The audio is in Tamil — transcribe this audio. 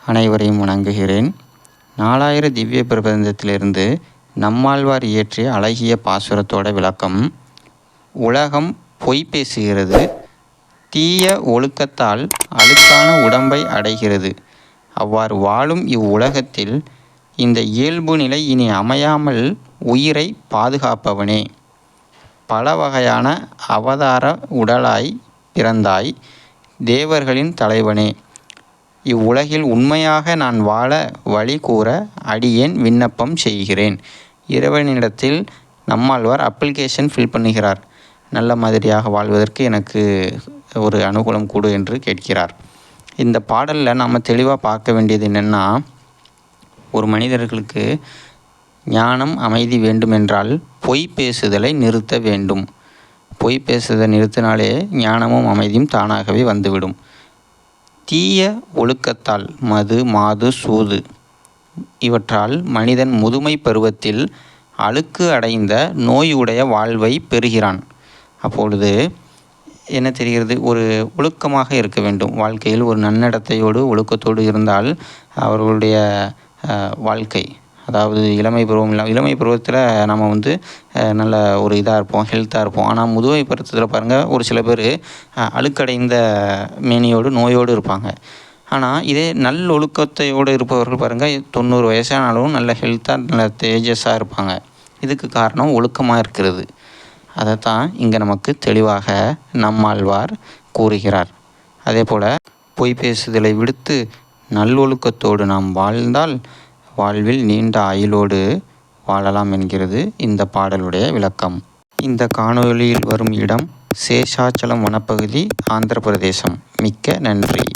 அனைவரையும் வணங்குகிறேன். 4000 திவ்ய பிரபந்தத்திலிருந்து நம்மாழ்வார் இயற்றிய அழகிய பாசுரத்தோட விளக்கம். உலகம் பொய் பேசுகிறது, தீய ஒழுக்கத்தால் அழுக்கான உடம்பை அடைகிறது. அவ்வாறு வாழும் இவ்வுலகத்தில் இந்த இயல்பு நிலை இனி அமையாமல் உயிரை பாதுகாப்பவனே, பல வகையான அவதார உடலாய் பிறந்தாய், தேவர்களின் தலைவனே, இவ்வுலகில் உண்மையாக நான் வாழ வழி கூற அடியேன் விண்ணப்பம் செய்கிறேன். இறைவனிடத்தில் நம்மாழ்வார் அப்ளிகேஷன் ஃபில் பண்ணுகிறார். நல்ல மாதிரியாக வாழ்வதற்கு எனக்கு ஒரு அனுகூலம் கொடு என்று கேட்கிறார். இந்த பாடலில் நாம் தெளிவாக பார்க்க வேண்டியது என்னென்னா, ஒரு மனிதர்களுக்கு ஞானம் அமைதி வேண்டுமென்றால் பொய் பேசுதலை நிறுத்த வேண்டும். பொய் பேசுதலை நிறுத்தினாலே ஞானமும் அமைதியும் தானாகவே வந்துவிடும். தீய ஒழுக்கத்தால் மது, மாது, சூது இவற்றால் மனிதன் முதுமை பருவத்தில் அழுக்கு அடைந்த நோயுடைய வாழ்வை பெறுகிறான். அப்பொழுது என்ன தெரிகிறது? ஒரு ஒழுக்கமாக இருக்க வேண்டும். வாழ்க்கையில் ஒரு நன்னடத்தையோடு ஒழுக்கத்தோடு இருந்தால் அவர்களுடைய வாழ்க்கை, அதாவது இளமை பருவத்தில் நம்ம நல்ல ஒரு இதாக இருப்போம், ஹெல்த்தாக இருப்போம். ஆனால் முதுமை பருவத்தில் பாருங்கள், ஒரு சில பேர் அழுக்கடைந்த மேனியோடு நோயோடு இருப்பாங்க. ஆனால் இதே நல்லொழுக்கத்தையோடு இருப்பவர்கள் பாருங்கள், 90 வயசானாலும் நல்ல ஹெல்த்தாக நல்ல தேஜஸாக இருப்பாங்க. இதுக்கு காரணம் ஒழுக்கமாக இருக்கிறது. அதைத்தான் இங்கே நமக்கு தெளிவாக நம்மாழ்வார் கூறுகிறார். அதே போல் பொய் பேசுதலை விடுத்து நல்லொழுக்கத்தோடு நாம் வாழ்ந்தால் வாழ்வில் நீண்ட ஆயுளோடு வாழலாம் என்கிறது இந்த பாடலுடைய விளக்கம். இந்த காணொளியில் வரும் இடம் சேஷாச்சலம் வனப்பகுதி, ஆந்திர பிரதேசம். மிக்க நன்றி.